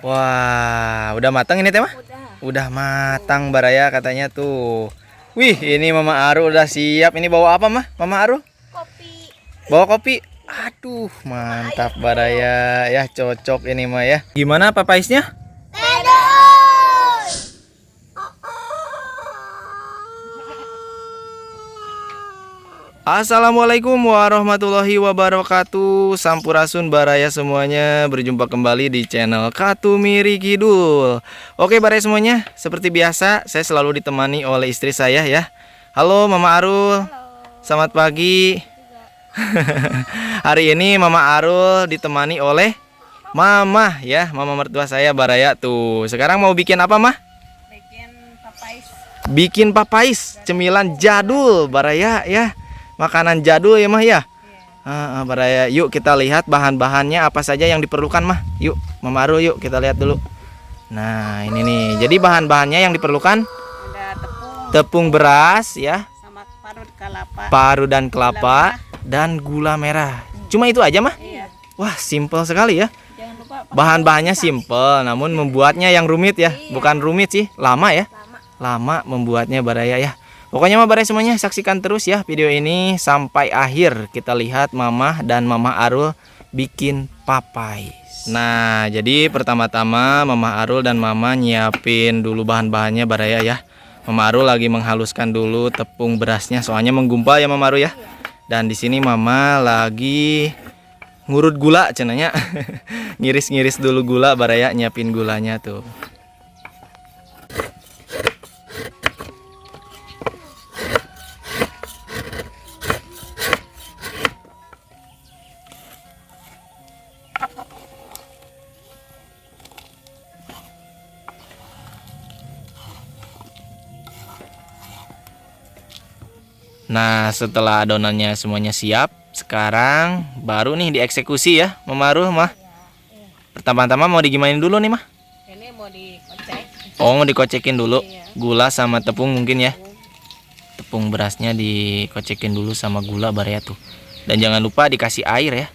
Wah, udah matang ini teh mah? Udah. Udah matang Baraya katanya tuh. Wih, ini Mama Aru udah siap. Ini bawa apa mah, Mama Aru? Kopi. Bawa kopi. Aduh, mantap Baraya. Ya cocok ini mah ya. Gimana papaisnya? Assalamualaikum warahmatullahi wabarakatuh. Sampurasun Baraya semuanya. Berjumpa kembali di channel Katumiri Kidul. Oke Baraya semuanya, seperti biasa saya selalu ditemani oleh istri saya ya. Halo Mama Arul. Selamat pagi. Hari ini Mama Arul ditemani oleh Mama ya, Mama mertua saya Baraya tuh. Sekarang mau bikin apa mah? Bikin papais. Bikin papais, cemilan jadul Baraya ya. Makanan jadul ya mah ya. Baraya, yuk kita lihat bahan-bahannya apa saja yang diperlukan mah. Yuk, Mama Arul yuk kita lihat dulu. Nah, ini nih. Jadi bahan-bahannya yang diperlukan Ada tepung beras ya, sama parut kelapa. paru dan kelapa dan gula merah. Cuma itu aja mah? Iya. Wah, simple sekali ya. Jangan lupa Bahan-bahannya simple, namun membuatnya yang rumit ya. Bukan rumit sih, lama ya. Lama membuatnya Baraya ya. Pokoknya mah Baraya semuanya saksikan terus ya video ini sampai akhir. Kita lihat Mama dan Mama Arul bikin papais. Nah, jadi pertama-tama Mama Arul dan Mama nyiapin dulu bahan-bahannya Baraya ya. Mama Arul lagi menghaluskan dulu tepung berasnya, soalnya menggumpal ya Mama Arul ya. Dan di sini Mama lagi ngurut gula cenanya. Ngiris-ngiris dulu gula Baraya, nyiapin gulanya tuh. Nah, setelah adonannya semuanya siap, sekarang baru nih dieksekusi ya, Mama Arul mah. Pertama-tama mau digimain dulu nih mah? ini mau dikocek. Oh, mau dikocekin dulu. Iya. Gula sama tepung mungkin ya. Tepung berasnya dikocekin dulu sama gula Baraya tuh. Dan jangan lupa dikasih air ya.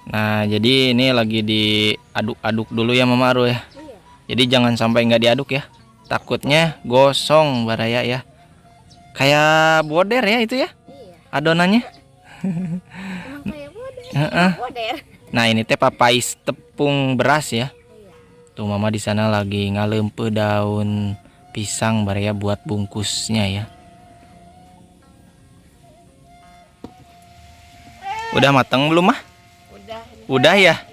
Nah, jadi ini lagi diaduk-aduk dulu ya Mama Arul ya. Jadi jangan sampai nggak diaduk ya. Takutnya gosong Baraya ya. Kayak boder ya itu ya adonannya. Heeh. Nah, ini teh papais tepung beras ya. Tuh Mama di sana lagi ngalempe daun pisang Baraya buat bungkusnya ya. Udah matang belum mah? Udah ya?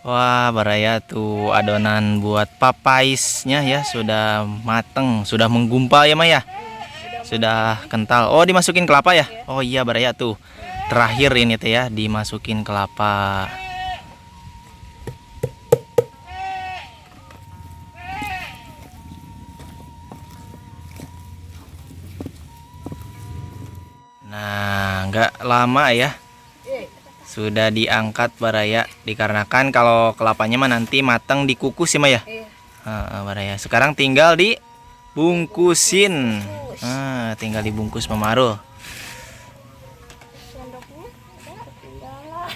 Wah Baraya tuh adonan buat papaisnya ya sudah mateng, sudah menggumpal ya Maya. Sudah kental. Oh, dimasukin kelapa ya? Oh iya Baraya tuh. Terakhir ini teh ya dimasukin kelapa. Nah, nggak lama ya. Sudah diangkat Baraya. Dikarenakan kalau kelapanya mah nanti matang dikukus ya, Ma ya. Iya. Baraya. Sekarang tinggal dibungkusin. Tinggal dibungkus Mama Arul. Sendoknya ketinggalan.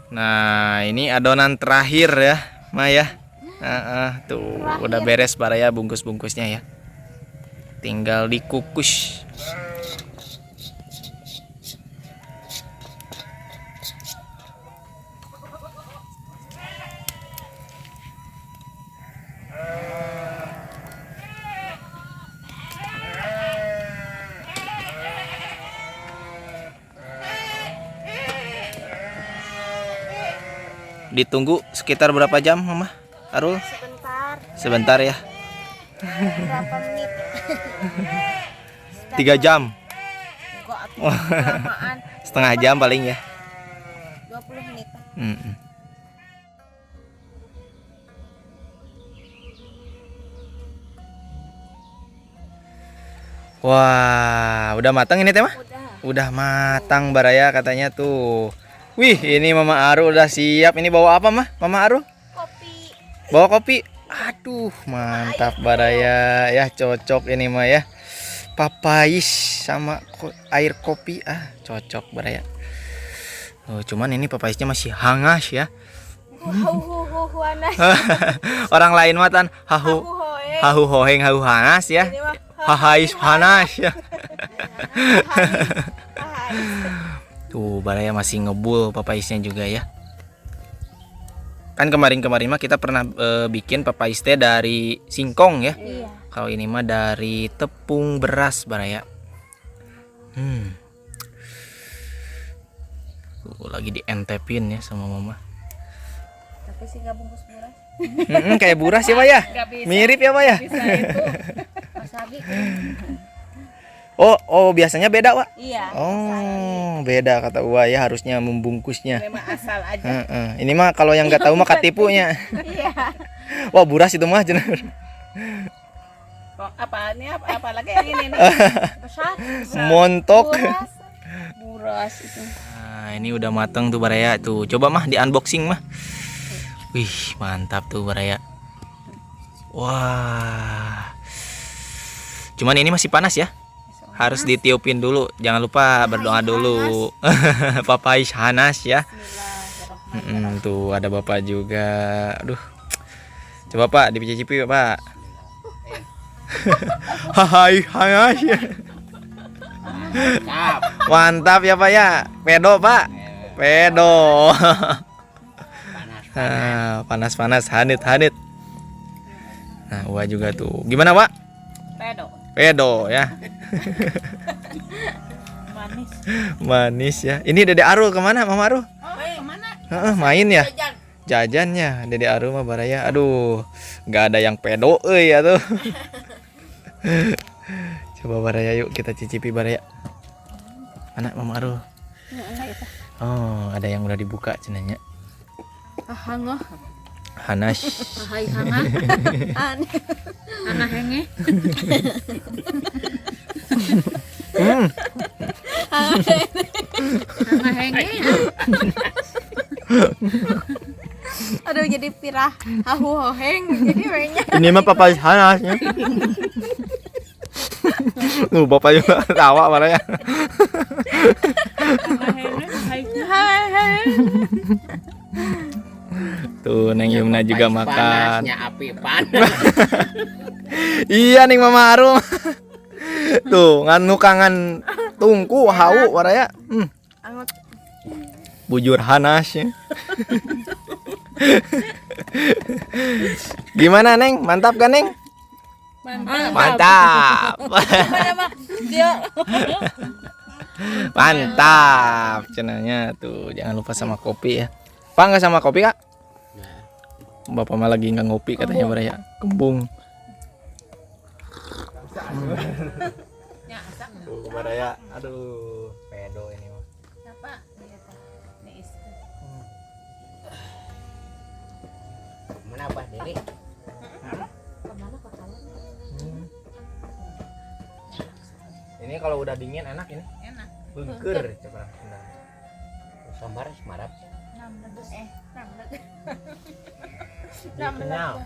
Nah, ini adonan terakhir ya, Maya. Tuh, udah beres Baraya bungkus-bungkusnya ya. Tinggal dikukus. Ditunggu sekitar berapa jam, Mama Arul? Sebentar ya. Berapa menit? 3 jam. Kok kelamaan? Setengah jam paling ya. 20 menit. Wah, udah matang ini teh mah? Udah matang Baraya katanya tuh. Wih, ini Mama Arul udah siap. Ini bawa apa mah, Mama Arul? Kopi. Bawa kopi. Aduh, mantap Baraya ya, cocok ini mah ya. Papais sama air kopi, cocok Baraya. Cuman ini papaisnya masih hangat ya. Orang lain mah tan hahu hoheng hahu hanas ya. Hahais panas ya. Tuh Baraya masih ngebul papaisnya juga ya. Kan kemarin-kemarin mah kita pernah bikin papais teh dari singkong ya. Iya. Kalau ini mah dari tepung beras Baraya. Tuh lagi dientepin ya sama Mama. Tapi sih gak bungkus beras. Kayak buras ya Pak ya? Mirip ya Pak ya? Bisa itu. Wasabi. Oh biasanya beda Pak? Iya. Oh beda kata Uwa ya, harusnya membungkusnya. Memang asal aja. Ini mah kalau yang nggak tahu mah katipunya. Iya. Wah buras itu mah jenar. Kok apa lagi yang ini nih? Besar. Montok. Buras itu. Nah ini udah mateng tuh Baraya tuh. Coba mah di unboxing mah. Wih mantap tuh Baraya. Wah. Cuman ini masih panas ya. Harus ditiupin dulu. Jangan lupa berdoa dulu. Papais hanas ya. Tuh ada Bapak juga. Aduh. Coba Pak dicicipi Pak. Hai hanas ya. Mantap ya Pak ya. Pedo Pak. Pedo. Panas-panas hanit-hanit. Nah, Wah juga tuh. Gimana, Pak? Pedo. Pedo ya. Manis. Manis ya. Ini Dede Arul kemana, Mama Arul? Mana? Main ya. Jajannya Dede Arul mah Baraya. Aduh, nggak ada yang pedo ya tuh. Coba Baraya yuk kita cicipi Baraya. Mana Mama Arul? Oh, ada yang udah dibuka cenanya. Hangoh. Hanas. Hai hanga. Hanga henge. Hanga henge. Aduh jadi pirah. Hahu hoheng jadi banyak. Ini mah Papa Hanasnya. Bapak juga tawa Baraya. Hanga henge. hai. Tuh Neng Yumna juga makan. Panasnya api panas. Iya nih Mama Arum. Tuh nganu kangen tungku hau waraya. Angot. Bujur hanasnya. Gimana Neng? Mantap kan Neng? Mantap. Mana mah dia. Mantap. Cenanya tuh jangan lupa sama kopi ya. Pak nggak sama kopi Kak? Bapak mah lagi nggak ngopi katanya Baraya. Kembung. Tuh Baraya. Aduh, pedo ini mah. Siapa? Ini istri. Mana Abah Dewi? Ini kalau udah dingin enak ini. Enak. Bengker coba. Sambar semarap. 6 Kenyal.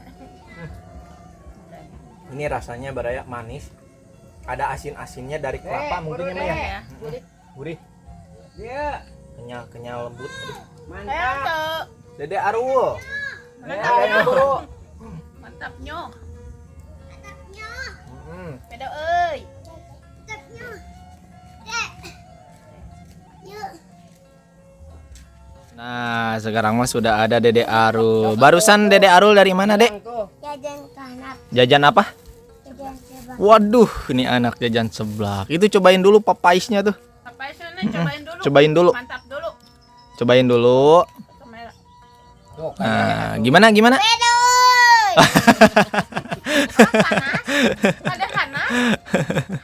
Ini rasanya Baraya manis. Ada asin-asinnya dari kelapa mungkin ya. Gurih. Iya. Kenyal lembut. Aduh. Mantap. Dede Arul. Mantap. Mantap nyo. Pedo euy. Nah, sekarang mah sudah ada Dede Arul. Barusan Dede Arul dari mana, Dek? Jajan kanap, Jajan apa? jajan sebab. Waduh, ini anak jajan seblak. Itu cobain dulu papaisnya tuh. Apa sih cobain dulu. Cobain dulu. Mantap dulu. Cobain dulu. Kamera. Tuh, Nah, gimana? Panas. Ada Hanas.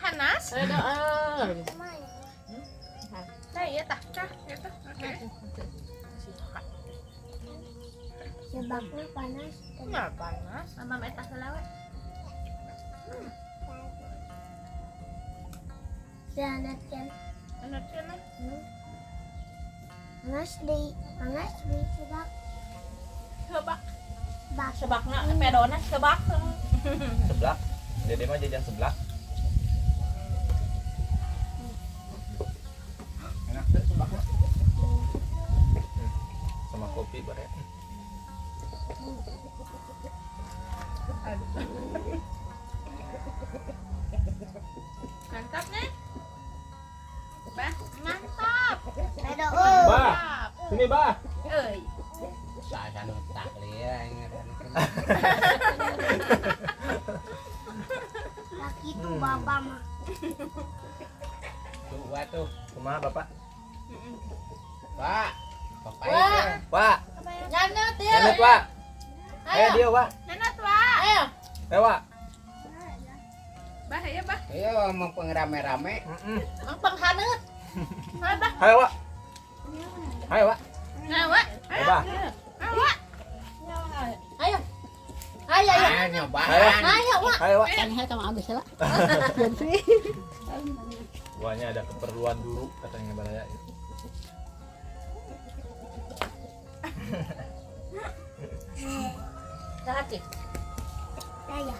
Hanas. Pedo. Nah, iya tah. Itu. Oke. Sebabnya panas. Enggak panas. Mama metah selawat. Jangan kan. Enak kan? Panas di sebab. Sebak. Bak. Sebakna pedona sebak. Seblak. Dede mah jajan seblak. Enak tuh seblaknya. Sama kopi bare. Mantap nih. Bah, Mantap. Pedo. Bah, sini Bah. euy. Saya tak lihat. Laki tuh bapak mah. Tuh, tuh. Kumaha Bapak? Pak. Papaya. Pak, Nyanut ya. Nenek Pak. Ayo dia Pak. Nyanut, Pak. Ayo. Ayo Pak. Bah, ya, Bah. Ayo mau pengrame-rame. Mang penghanut. Bah, Bah. Ayo Pak. Ayo Pak. Nah, Wak. Ayo Pak. Ayo, Wak. Ayo. Ayo, ayo. Ah, nyobain. Ayo, Wak. Ayo Pak. Kan saya sama habis lah. Guanya ada keperluan dulu katanya Baraya. Hati. Saya.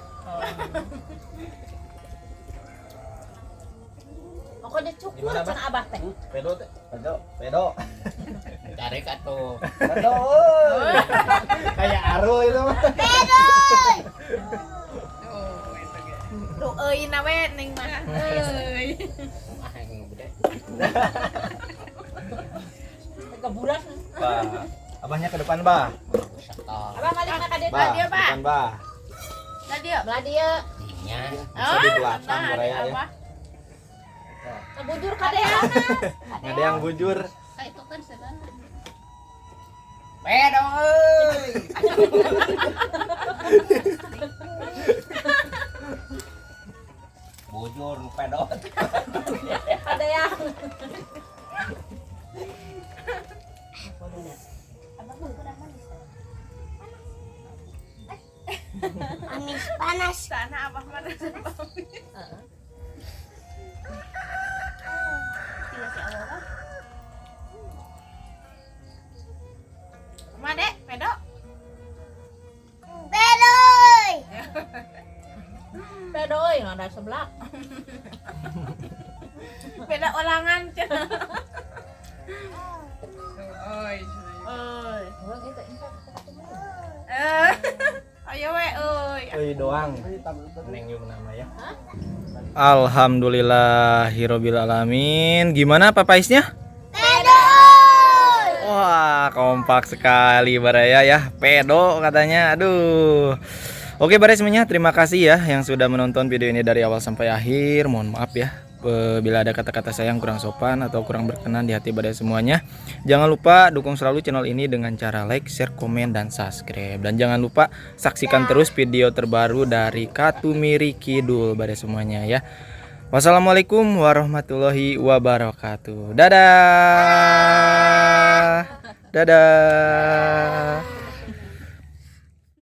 Pokoknya cukur Gimana, Bah? can abah teh. Pedo teh. Pedo. Tarik atuh. Pedo. Kayak Arul itu mah. Duh euy na we ning mah. Euy. Ah, yang gede. Keburan. Bah. Abahnya ke depan, Bah. Setor. Abah balik ka dia, Bah, dia, ke Pak. depan, Bah. Belah dia. Iya. Bisa di belakang Baraya ya. Kebujur ka dia. Ada yang bujur. Ka itu kan sedana. Pedo. euy. Bujur nu pedot. Ada yang. Manis panas. Sana abah mah. Made, pedo. Pedoy. Pedoy, ada sebelah. Beda ulangan. Ơi. Eh, ayo we euy. Euy doang. Neng Yum nama ya. Alhamdulillahirabbil alamin. Gimana papaisnya? Wah, kompak sekali Baraya ya. Pedo katanya. Aduh. Oke Baraya semuanya, terima kasih ya yang sudah menonton video ini dari awal sampai akhir. Mohon maaf ya bila ada kata-kata saya yang kurang sopan atau kurang berkenan di hati Baraya semuanya. Jangan lupa dukung selalu channel ini dengan cara like, share, komen, dan subscribe. Dan jangan lupa saksikan terus video terbaru dari Katumiri Kidul Baraya semuanya ya. Wassalamualaikum warahmatullahi wabarakatuh. Dadah. Dadah.